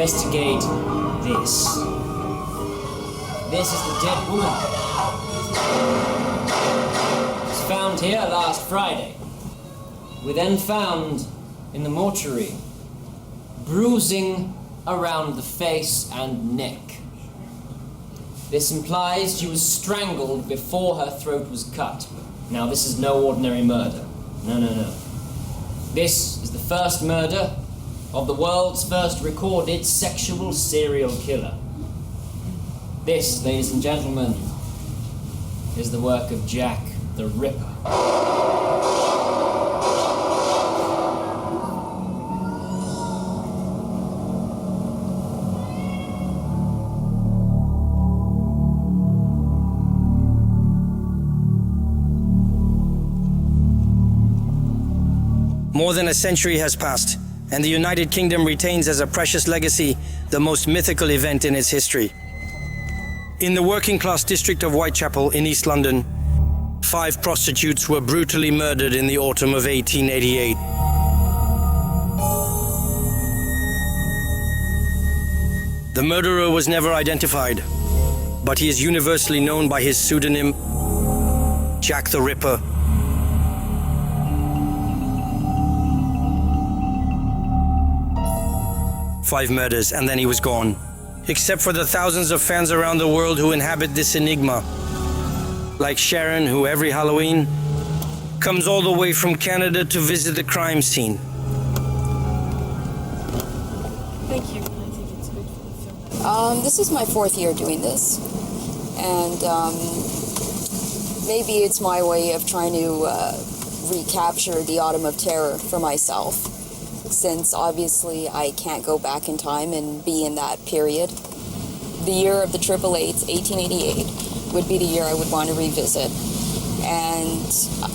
investigate this. This is the dead woman. It was found here last Friday. We then found in the mortuary bruising around the face and neck. This implies she was strangled before her throat was cut. Now, this is no ordinary murder. No. This is the first murder of the world's first recorded sexual serial killer. This, ladies and gentlemen, is the work of Jack the Ripper. More than a century has passed, and the United Kingdom retains as a precious legacy the most mythical event in its history. In the working-class district of Whitechapel in East London, 5 prostitutes were brutally murdered in the autumn of 1888. The murderer was never identified, but he is universally known by his pseudonym, Jack the Ripper. Five murders, and then he was gone. Except for the thousands of fans around the world who inhabit this enigma. Like Sharon, who every Halloween comes all the way from Canada to visit the crime scene. Thank you. I think it's good for the film. This is my 4th year doing this. And maybe it's my way of trying to recapture the Autumn of Terror for myself. Since obviously I can't go back in time and be in that period. The year of the 888s, 1888, would be the year I would want to revisit. And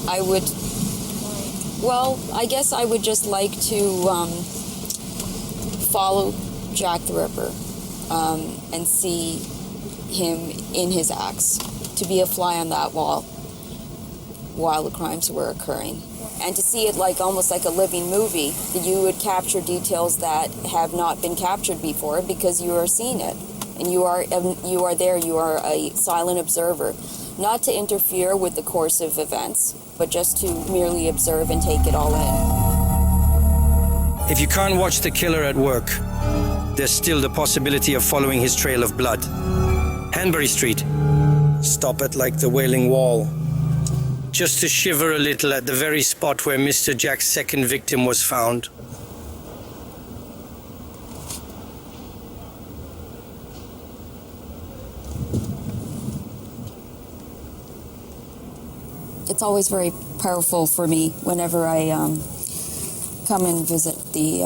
I would, well, I guess I would just like to follow Jack the Ripper and see him in his acts, to be a fly on that wall while the crimes were occurring. And to see it like almost like a living movie, that you would capture details that have not been captured before because you are seeing it. And you are there, you are a silent observer. Not to interfere with the course of events, but just to merely observe and take it all in. If you can't watch the killer at work, there's still the possibility of following his trail of blood. Hanbury Street. Stop at like the Wailing Wall. Just to shiver a little at the very spot where Mr. Jack's second victim was found. It's always very powerful for me whenever I come and visit the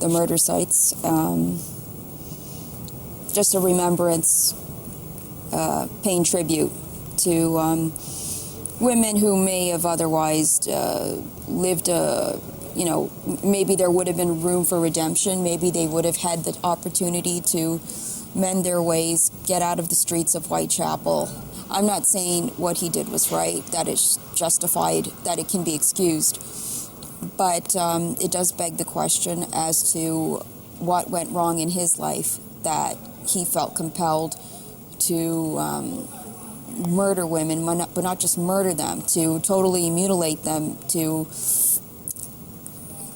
murder sites. Just a remembrance, paying tribute to women who may have otherwise lived maybe there would have been room for redemption. Maybe they would have had the opportunity to mend their ways, get out of the streets of Whitechapel. I'm not saying what he did was right, that it's justified, that it can be excused. But it does beg the question as to what went wrong in his life that he felt compelled to murder women, but not just murder them, to totally mutilate them, to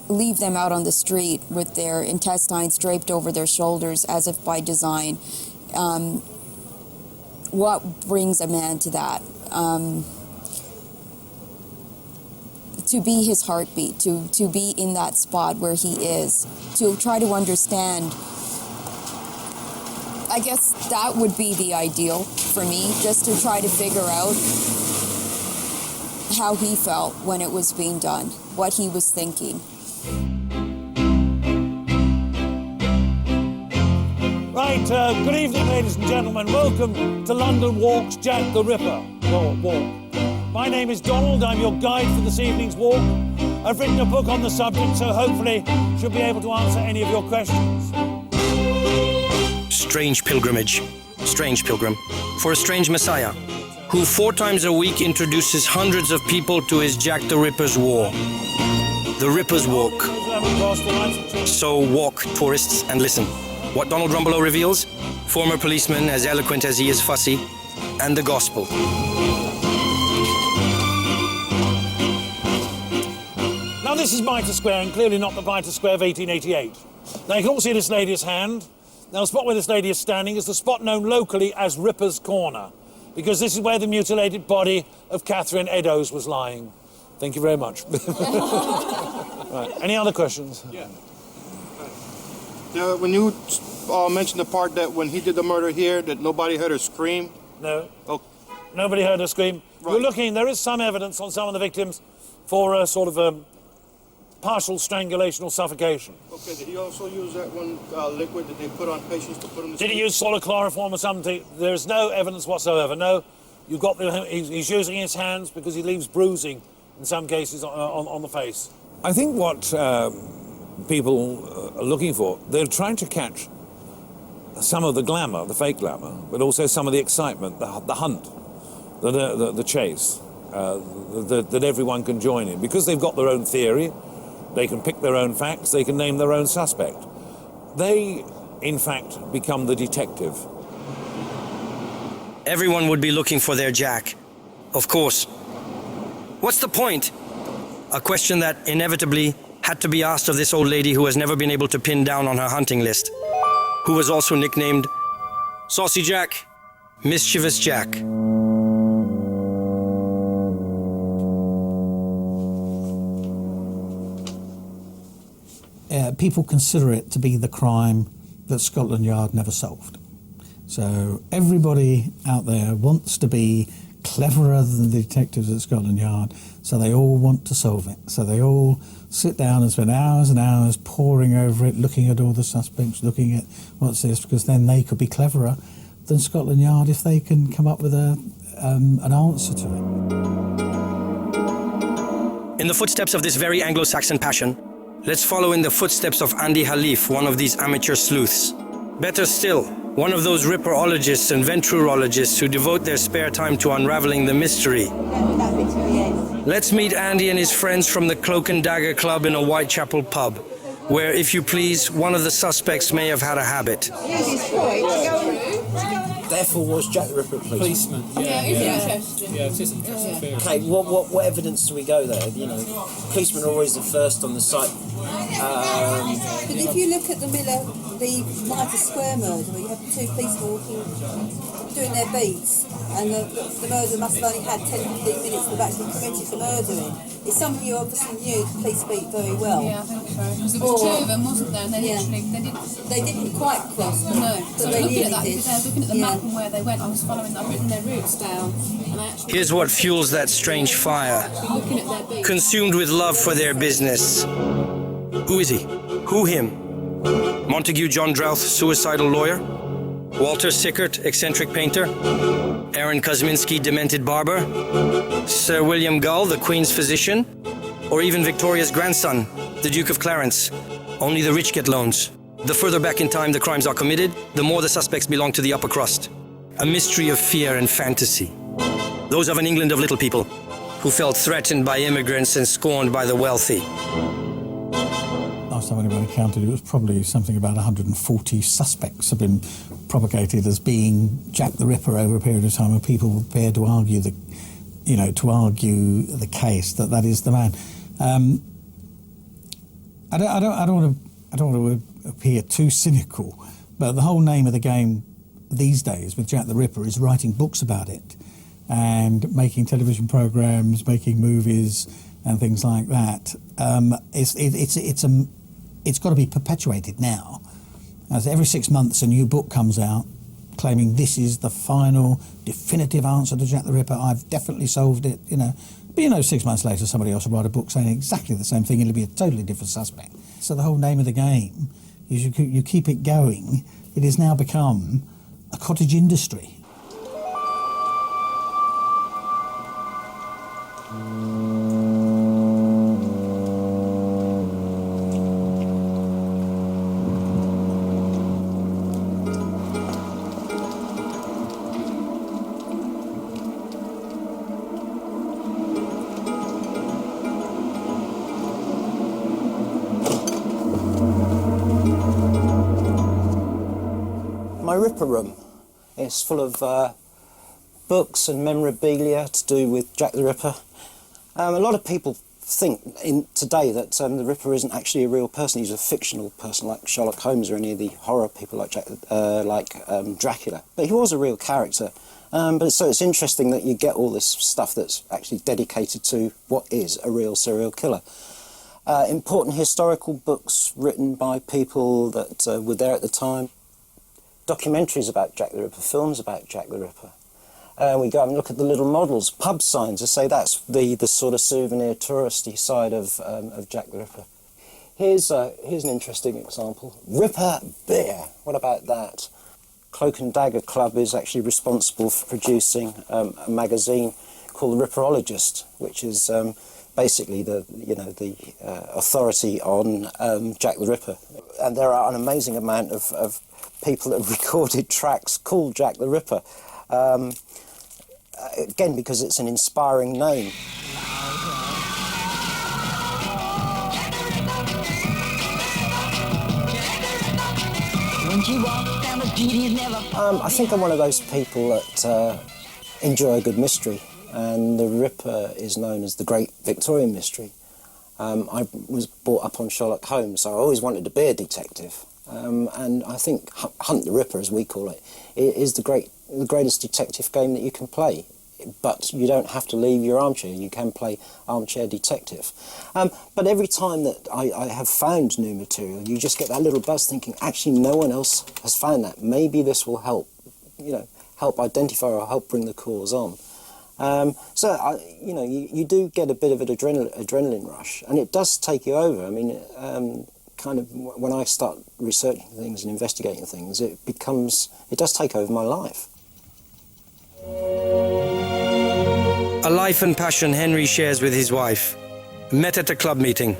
leave them out on the street with their intestines draped over their shoulders as if by design. What brings a man to that? To be his heartbeat, to be in that spot where he is, to try to understand. I guess that would be the ideal for me, just to try to figure out how he felt when it was being done, what he was thinking. Right, good evening, ladies and gentlemen. Welcome to London Walk's Jack the Ripper walk. My name is Donald. I'm your guide for this evening's walk. I've written a book on the subject, so hopefully she'll be able to answer any of your questions. Strange pilgrimage. Strange pilgrim. For a strange messiah, who 4 times a week introduces hundreds of people to his Jack the Ripper's war. The Ripper's Walk. haven't crossed the line. So walk, tourists, and listen. What Donald Rumbelow reveals, former policeman as eloquent as he is fussy, and the gospel. Now this is Mitre Square, and clearly not the Mitre Square of 1888. Now you can all see this lady's hand. Now the spot where this lady is standing is the spot known locally as Ripper's Corner, because this is where the mutilated body of Catherine Eddowes was lying. Thank you very much. Right. Any other questions? Yeah. When you mentioned the part that when he did the murder here, that nobody heard her scream? No. Oh. Nobody heard her scream. Right. We're looking, there is some evidence on some of the victims for a sort of partial strangulation or suffocation. Okay, did he also use that one liquid that they put on patients to put them to sleep? Did he use solid chloroform or something? There's no evidence whatsoever. No, you've got he's using his hands because he leaves bruising in some cases on the face. I think what people are looking for, they're trying to catch some of the glamour, the fake glamour, but also some of the excitement, the hunt, the chase, that everyone can join in. Because they've got their own theory, they can pick their own facts, they can name their own suspect. They, in fact, become the detective. Everyone would be looking for their Jack. Of course. What's the point? A question that inevitably had to be asked of this old lady who has never been able to pin down on her hunting list, who was also nicknamed Saucy Jack, Mischievous Jack. People consider it to be the crime that Scotland Yard never solved. So everybody out there wants to be cleverer than the detectives at Scotland Yard, so they all want to solve it. So they all sit down and spend hours and hours poring over it, looking at all the suspects, looking at what's this, because then they could be cleverer than Scotland Yard if they can come up with an answer to it. In the footsteps of this very Anglo-Saxon passion, let's follow in the footsteps of Andy Halif, one of these amateur sleuths. Better still, one of those ripperologists and venturologists who devote their spare time to unraveling the mystery. Let's meet Andy and his friends from the Cloak and Dagger Club in a Whitechapel pub, where, if you please, one of the suspects may have had a habit. Therefore, was Jack the Ripper a policeman? Yeah, it's interesting. Yeah, it is interesting. Okay, what evidence do we go there? You know, policemen are always the first on the site. But if you look at the Mitre Square murder, where you have the two policemen walking, doing their beats, and the murder must have only had 10-15 minutes to have actually committed the murder in. It's somebody who obviously knew the police beat very well. Yeah, I think so. Because there was two of them, wasn't there? And they didn't quite cross them. No. But So they looking at nearly that, did. I was looking at the map and where they went. I was following, I've written their routes down. And I actually Here's what fuels that strange fire. looking at their beats. Consumed with love for their business. Who is he? Who him? Montague John Drouth, suicidal lawyer? Walter Sickert, eccentric painter? Aaron Kosminski, demented barber? Sir William Gull, the Queen's physician? Or even Victoria's grandson, the Duke of Clarence? Only the rich get loans. The further back in time the crimes are committed, the more the suspects belong to the upper crust. A mystery of fear and fantasy. Those of an England of little people, who felt threatened by immigrants and scorned by the wealthy. Last time anyone counted, it was probably something about 140 suspects have been propagated as being Jack the Ripper over a period of time, and people were prepared to argue the case that is the man. I don't want to appear too cynical, but the whole name of the game these days with Jack the Ripper is writing books about it and making television programs, making movies and things like that. It's got to be perpetuated now. As every 6 months a new book comes out claiming this is the final definitive answer to Jack the Ripper. I've definitely solved it, But 6 months later somebody else will write a book saying exactly the same thing. It'll be a totally different suspect. So the whole name of the game is you keep it going. It has now become a cottage industry. Ripper room. It's full of books and memorabilia to do with Jack the Ripper. A lot of people think today that the Ripper isn't actually a real person. He's a fictional person like Sherlock Holmes or any of the horror people like Dracula. But he was a real character. So it's interesting that you get all this stuff that's actually dedicated to what is a real serial killer. Important historical books written by people that were there at the time. Documentaries about Jack the Ripper, films about Jack the Ripper. We go and look at the little models, pub signs. I say that's the sort of souvenir touristy side of Jack the Ripper. Here's an interesting example. Ripper beer. What about that? Cloak and Dagger Club is actually responsible for producing a magazine called The Ripperologist, which is basically the authority on Jack the Ripper. And there are an amazing amount of people that have recorded tracks called Jack the Ripper. Again, because it's an inspiring name. I think I'm one of those people that enjoy a good mystery, and the Ripper is known as the Great Victorian Mystery. I was brought up on Sherlock Holmes, so I always wanted to be a detective. And I think Hunt the Ripper, as we call it, is the greatest detective game that you can play. But you don't have to leave your armchair. You can play armchair detective. But every time that I have found new material, you just get that little buzz thinking, actually, no one else has found that. Maybe this will help, help identify or help bring the cause on. You do get a bit of an adrenaline rush, and it does take you over. I mean, kind of when I start researching things and investigating things, it does take over my life. A life and passion Henry shares with his wife, met at a club meeting.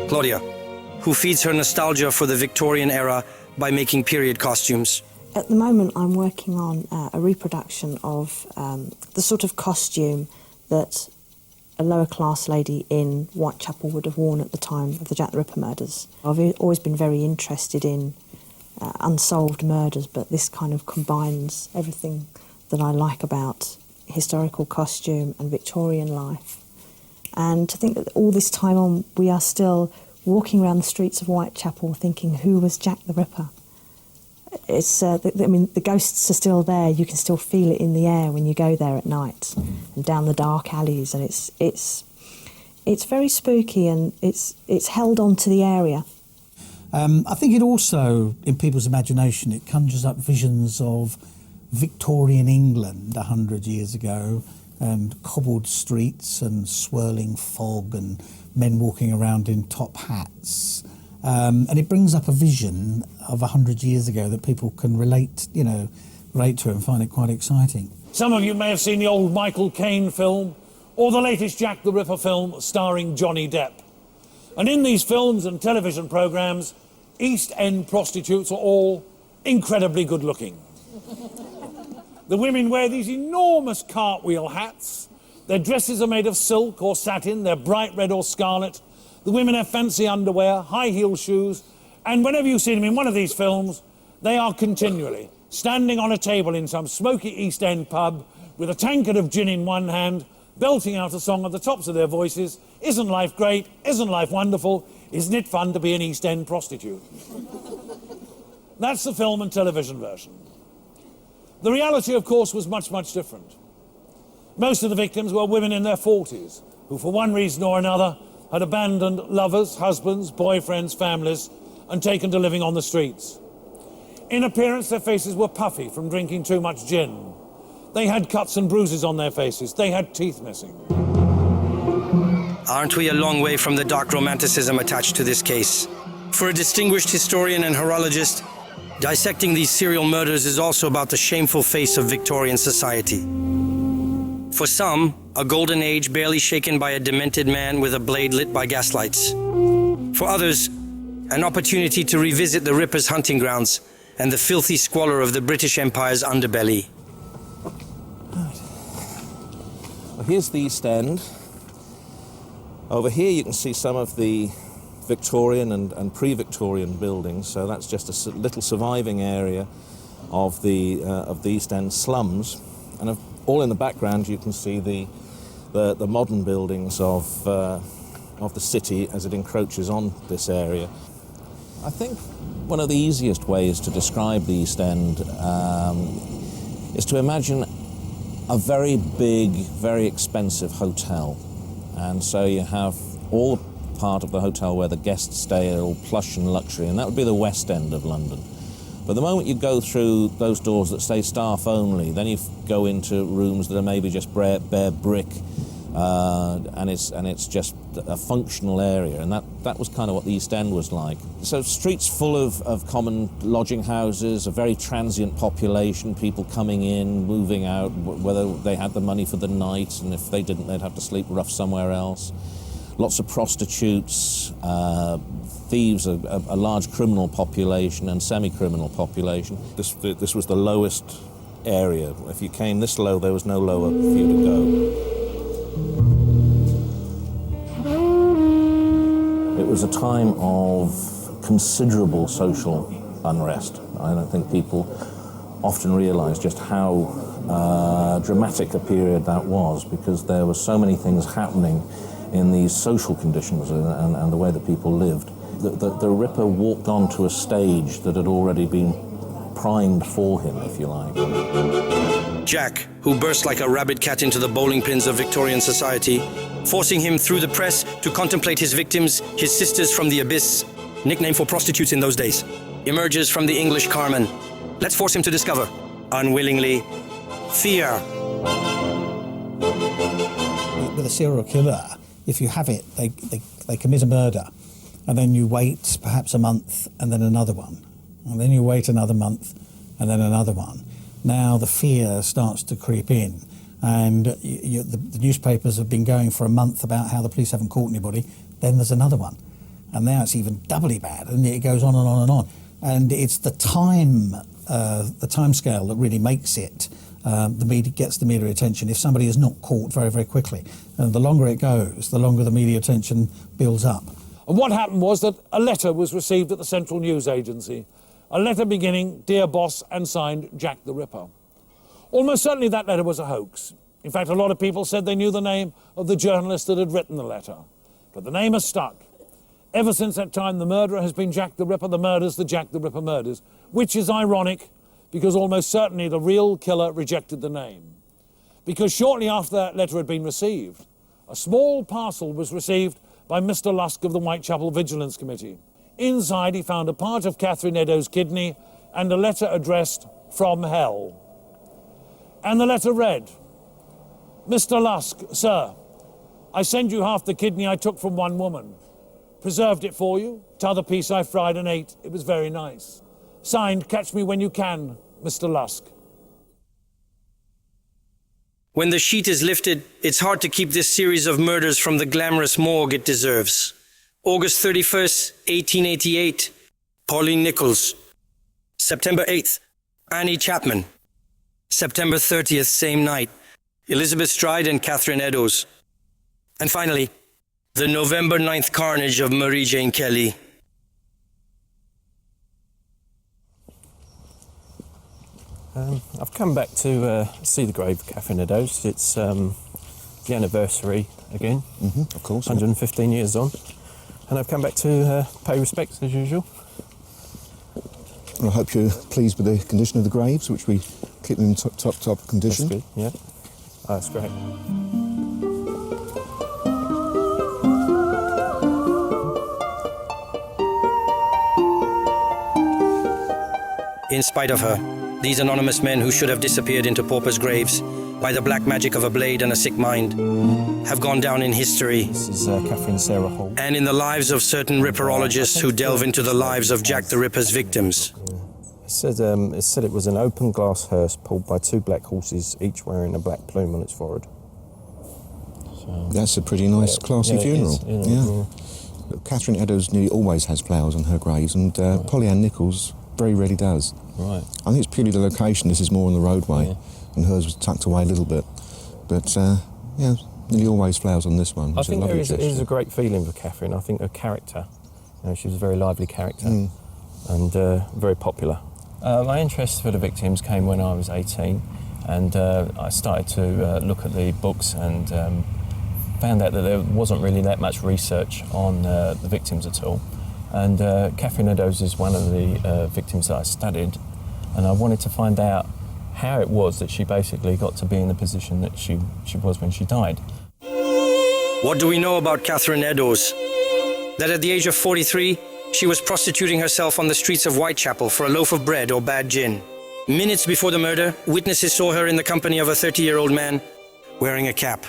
Claudia, who feeds her nostalgia for the Victorian era by making period costumes. At the moment, I'm working on a reproduction of the sort of costume that a lower class lady in Whitechapel would have worn at the time of the Jack the Ripper murders. I've always been very interested in unsolved murders, but this kind of combines everything that I like about historical costume and Victorian life. And to think that all this time on, we are still walking around the streets of Whitechapel thinking, who was Jack the Ripper? It's, the ghosts are still there. You can still feel it in the air when you go there at night and down the dark alleys. And it's very spooky, and it's held on to the area. I think it also, in people's imagination, it conjures up visions of Victorian England 100 years ago, and cobbled streets and swirling fog and men walking around in top hats. And it brings up a vision of 100 years ago that people can relate to and find it quite exciting. Some of you may have seen the old Michael Caine film or the latest Jack the Ripper film starring Johnny Depp. And in these films and television programmes, East End prostitutes are all incredibly good looking. The women wear these enormous cartwheel hats. Their dresses are made of silk or satin. They're bright red or scarlet. The women have fancy underwear, high-heeled shoes, and whenever you see them in one of these films, they are continually standing on a table in some smoky East End pub with a tankard of gin in one hand, belting out a song at the tops of their voices. Isn't life great? Isn't life wonderful? Isn't it fun to be an East End prostitute? That's the film and television version. The reality, of course, was much, much different. Most of the victims were women in their 40s, who for one reason or another had abandoned lovers, husbands, boyfriends, families, and taken to living on the streets. In appearance, their faces were puffy from drinking too much gin. They had cuts and bruises on their faces. They had teeth missing. Aren't we a long way from the dark romanticism attached to this case? For a distinguished historian and horologist, dissecting these serial murders is also about the shameful face of Victorian society. For some, a golden age barely shaken by a demented man with a blade lit by gaslights. For others, an opportunity to revisit the Ripper's hunting grounds and the filthy squalor of the British Empire's underbelly. Right. Well, here's the East End. Over here you can see some of the Victorian and pre-Victorian buildings, so that's just a little surviving area of the East End slums, and all in the background you can see the modern buildings of the city as it encroaches on this area. I think one of the easiest ways to describe the East End is to imagine a very big, very expensive hotel, and so you have all part of the hotel where the guests stay are all plush and luxury, and that would be the West End of London. But the moment you go through those doors that say staff only, then you go into rooms that are maybe just bare brick, and it's just a functional area, and that was kind of what the East End was like. So streets full of common lodging houses, a very transient population, people coming in, moving out, whether they had the money for the night, and if they didn't, they'd have to sleep rough somewhere else. Lots of prostitutes, thieves, a large criminal population and semi-criminal population. This was the lowest area. If you came this low, there was no lower for you to go. It was a time of considerable social unrest. I don't think people often realise just how dramatic a period that was, because there were so many things happening in these social conditions and the way that people lived. The Ripper walked onto a stage that had already been primed for him, if you like. Jack, who burst like a rabid cat into the bowling pins of Victorian society, forcing him through the press to contemplate his victims, his sisters from the abyss, nickname for prostitutes in those days, emerges from the English Carmen. Let's force him to discover, unwillingly, fear. With a serial killer, if you have it, they commit a murder, and then you wait perhaps a month, and then another one, and then you wait another month, and then another one. Now the fear starts to creep in, and the newspapers have been going for a month about how the police haven't caught anybody. Then there's another one, and now it's even doubly bad, and it goes on and on and on. And it's the time scale that really makes it. The media gets the media attention if somebody is not caught very, very quickly. And the longer it goes, the longer the media attention builds up. And what happened was that a letter was received at the Central News Agency. A letter beginning, "Dear Boss," and signed Jack the Ripper. Almost certainly that letter was a hoax. In fact, a lot of people said they knew the name of the journalist that had written the letter. But the name has stuck. Ever since that time, the murderer has been Jack the Ripper, the murders, the Jack the Ripper murders, which is ironic, because almost certainly the real killer rejected the name. Because shortly after that letter had been received, a small parcel was received by Mr. Lusk of the Whitechapel Vigilance Committee. Inside he found a part of Catherine Eddowes' kidney and a letter addressed "From Hell." And the letter read, "Mr. Lusk, sir, I send you half the kidney I took from one woman. Preserved it for you, t'other piece I fried and ate, it was very nice. Signed, catch me when you can, Mr. Lusk." When the sheet is lifted, it's hard to keep this series of murders from the glamorous morgue it deserves. August 31st, 1888, Pauline Nichols. September 8th, Annie Chapman. September 30th, same night, Elizabeth Stride and Catherine Eddowes. And finally, the November 9th carnage of Marie Jane Kelly. I've come back to see the grave of Catherine Eddowes. It's the anniversary again, of course, 115 years on, and I've come back to pay respects as usual. I hope you're pleased with the condition of the graves, which we keep them in top condition. That's good, yeah. Oh, that's great. In spite of her, these anonymous men who should have disappeared into paupers' graves by the black magic of a blade and a sick mind have gone down in history. This is Catherine Sarah Hall. And in the lives of certain Ripperologists who delve into the lives of Jack the Ripper's victims. It said it was an open glass hearse pulled by two black horses, each wearing a black plume on its forehead. So, that's a pretty nice, classy funeral. Look, Catherine Eddowes nearly always has flowers on her graves, and Polly Ann Nichols very rarely does. Right. I think it's purely the location. This is more on the roadway, and hers was tucked away a little bit. But nearly always flowers on this one. I think there is a great feeling for Catherine. I think her character You know, she was a very lively character and very popular. My interest for the victims came when I was 18, and I started to look at the books and found out that there wasn't really that much research on the victims at all. And Catherine Eddowes is one of the victims that I studied, and I wanted to find out how it was that she basically got to be in the position that she was when she died. What do we know about Catherine Eddowes? That at the age of 43, she was prostituting herself on the streets of Whitechapel for a loaf of bread or bad gin. Minutes before the murder, witnesses saw her in the company of a 30-year-old man wearing a cap.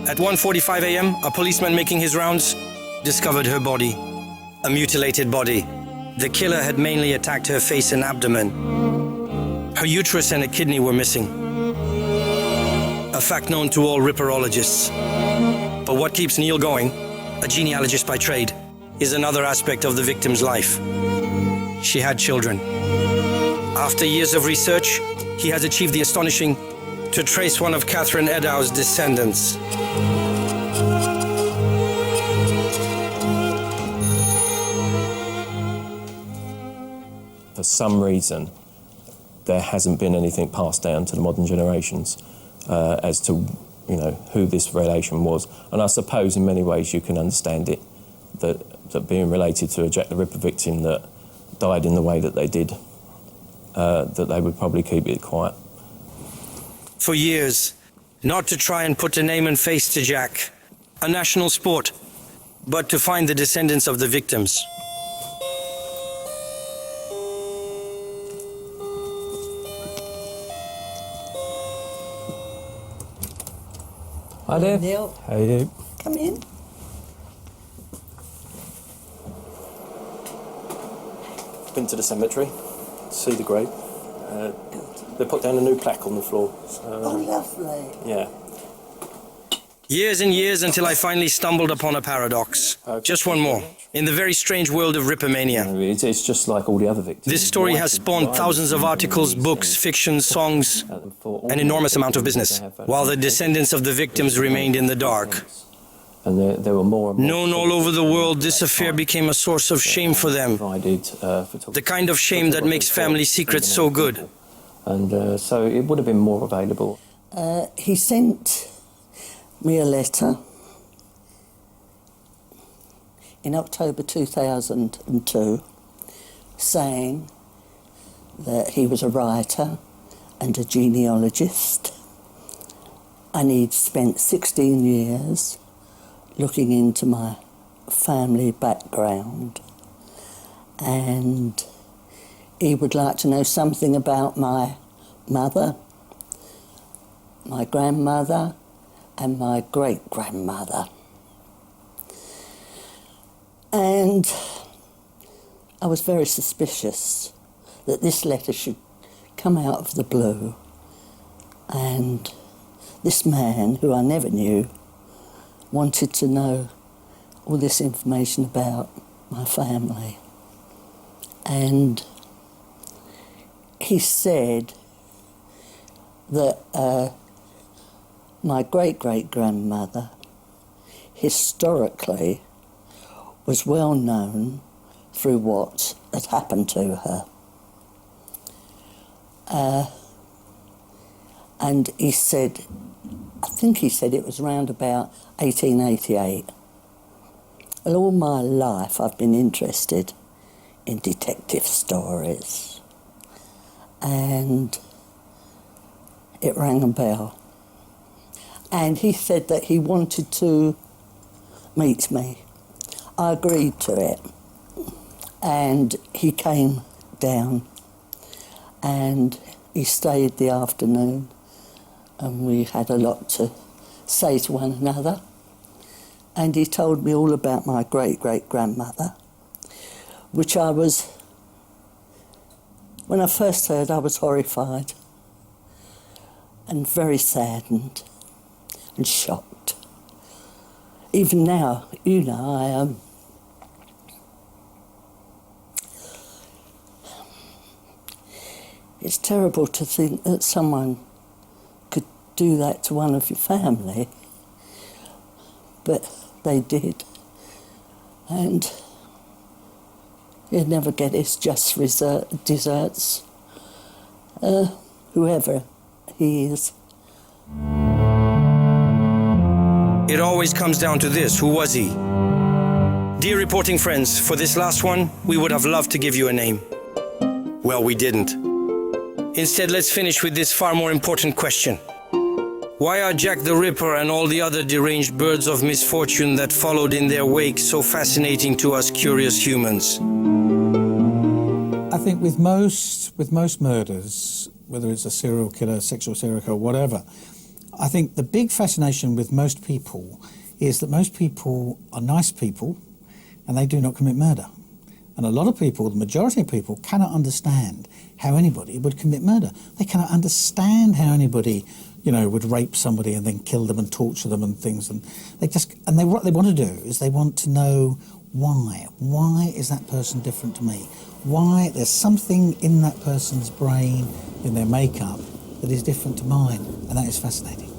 At 1:45 a.m., a policeman making his rounds discovered her body, a mutilated body. The killer had mainly attacked her face and abdomen. Her uterus and a kidney were missing, a fact known to all ripperologists. But what keeps Neil going, a genealogist by trade, is another aspect of the victim's life. She had children. After years of research, he has achieved the astonishing to trace one of Catherine Eddowes' descendants. For some reason, there hasn't been anything passed down to the modern generations as to, you know, who this relation was. And I suppose in many ways you can understand it, that being related to a Jack the Ripper victim that died in the way that they did, that they would probably keep it quiet. For years, not to try and put a name and face to Jack, a national sport, but to find the descendants of the victims. Hi there. Neil. How you doing? Come in. Been to the cemetery, see the grave. They put down a new plaque on the floor. So, Oh, lovely. yeah. Years and years until I finally stumbled upon a paradox. Just one more. In the very strange world of Rippermania. It's just like all the other victims. This story has spawned thousands of articles, books, fiction, songs, an enormous amount of business, while the descendants of the victims remained in the dark. And there were more and more. Known all over the world, this affair became a source of shame for them. The kind of shame that makes family secrets so good. And so it would have been more available. He sent me a letter in October 2002 saying that he was a writer and a genealogist, and he'd spent 16 years looking into my family background, and he would like to know something about my mother, my grandmother, and my great-grandmother. And I was very suspicious that this letter should come out of the blue, and this man, who I never knew, wanted to know all this information about my family. And he said that my great-great-grandmother historically was well known through what had happened to her. And he said, I think he said it was around about 1888. Well, all my life I've been interested in detective stories, and it rang a bell. And he said that he wanted to meet me. I agreed to it, and he came down and he stayed the afternoon, and we had a lot to say to one another, and he told me all about my great-great-grandmother, which I was, when I first heard, I was horrified and very saddened and shocked. Even now, you know, I am. It's terrible to think that someone could do that to one of your family, but they did. and he'd never get his just desserts, whoever he is. It always comes down to this: who was he? Dear reporting friends, for this last one, we would have loved to give you a name. Well, we didn't. Instead, let's finish with this far more important question. Why are Jack the Ripper and all the other deranged birds of misfortune that followed in their wake so fascinating to us curious humans? I think with most murders, whether it's a serial killer, sexual serial killer, whatever, I think the big fascination with most people is that most people are nice people and they do not commit murder. And a lot of people, the majority of people, cannot understand how anybody would commit murder. They cannot understand how anybody, would rape somebody and then kill them and torture them and things. And what they want to do is they want to know why. Why is that person different to me? Why there's something in that person's brain, in their makeup, that is different to mine, and that is fascinating.